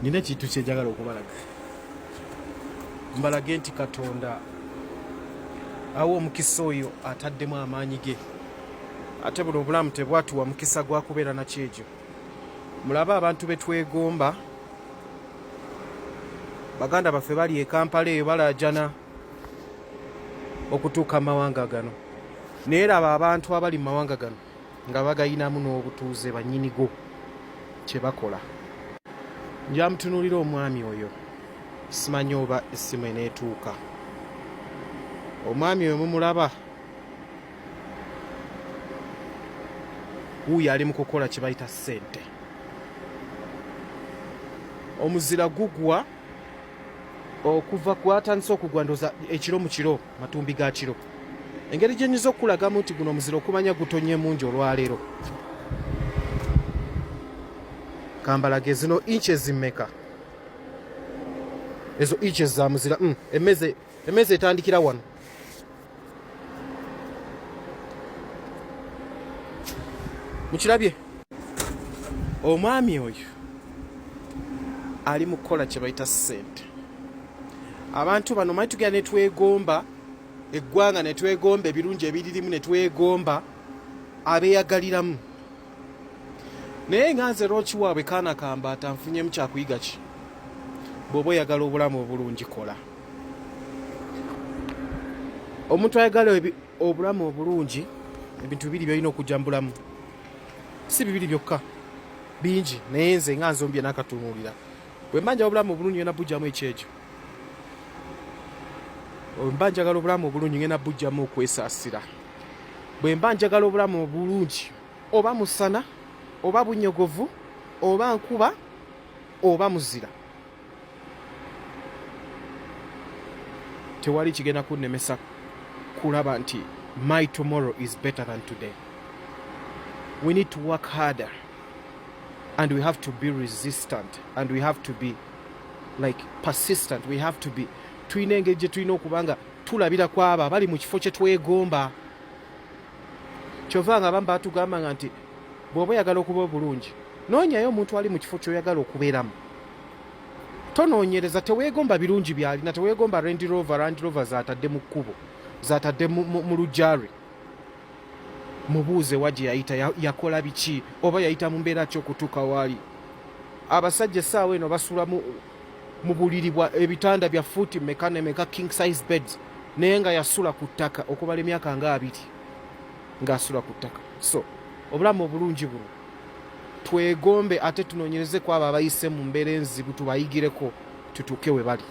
nina kintu kye njagala okubalaga. Mbalage nti Katonda awo omukisa oyo ataddemu amaanyi ge. Ate buno obulamu tebwatuwa mukisa gwa kubeera na kyekyo. Mulaba abantu betwegomba, baganda baffe bali e Kampala eyo balajana okutuuka mu mawanga gano. Naye laba abantu abali mu mawanga gano nga bagayinamu n'obutuuze bannyinigo kye bakola. Njamutunuulira omwami oyo, simanyi oba essimu eneetuuka. Omwami oyo mumulaba, wuuyo ali mu kukola kye bayita ssente. Omuzira gugwa okuva kwatandise okugwa ndoza ekiro mu kiro, matumbi ga kiro. Engeri gye nyiza okulagamu nti guno omuzira okumanya gutonye mungi olwaleero. Kambalage zino inches mmeka? Ezo inches za muzira emeze etandikira wano. Mukirabye? Omwami oyo ali mu kukola kye bayita ssente. Abantu bano manyi tugenda ne twegomba eggwanga, ne twegomba ebirungi ebiririmu, ne twegomba abeeyagaliramu. Naye nga nze Looki waabwe kaana kambaata nfunyemu kyakuyiga ki? Bw'oba oyagala obulamu obulungi kola. Omuntu ayagala obulamu obulungi, ebintu bibiri byolina okujja mu bulamu. Si bibiri byokka, bingi, naye nze nga nzombye n'akatunuulira. Bwe mba njagala obulamu obulungi ngenda bujjamu ekyekyo. Bwe mba njagala obulamu obulungi ngenda bujjamu okwesaasira. Bwe mba njagala obulamu obulungi, oba musana, oba bunyogovu, oba nkuba, oba muzira, tewali kigenda kunnemesa kulaba nti my tomorrow is better than today. We need to work harder, and we have to be resistant, and we have to be like persistent. We have to be tulina engeri gye tulina okubanga tulabira ku abo abali mu kifo kye twegomba. Kyova nga abamu batugamba nti bw'oba oyagala okuba obulungi, noonyayo omuntu ali mu kifo ky'oyagala okubeeramu. Tonoonyereza, teweegomba birungi by'alina, teweegomba Land Rover zaatadde mu kkubo, zaatadde mu luggya lwe. Mubuuze wa gye yayita, yakola biki, oba yayita mu mbeera ki okutuuka waali. Abasajja essaawa eno basula mu buliri bwa ebitanda bya fuuti meka ne meka, king size beds, naye nga yasula ku ttaka okubala emyaka nga 2 ng'asula ku ttaka. So obulamu obulungi buno twegombe ate tunoonyereze ku abo abayise mu mbeera enzibu, tubayigireko tutuuke we bali.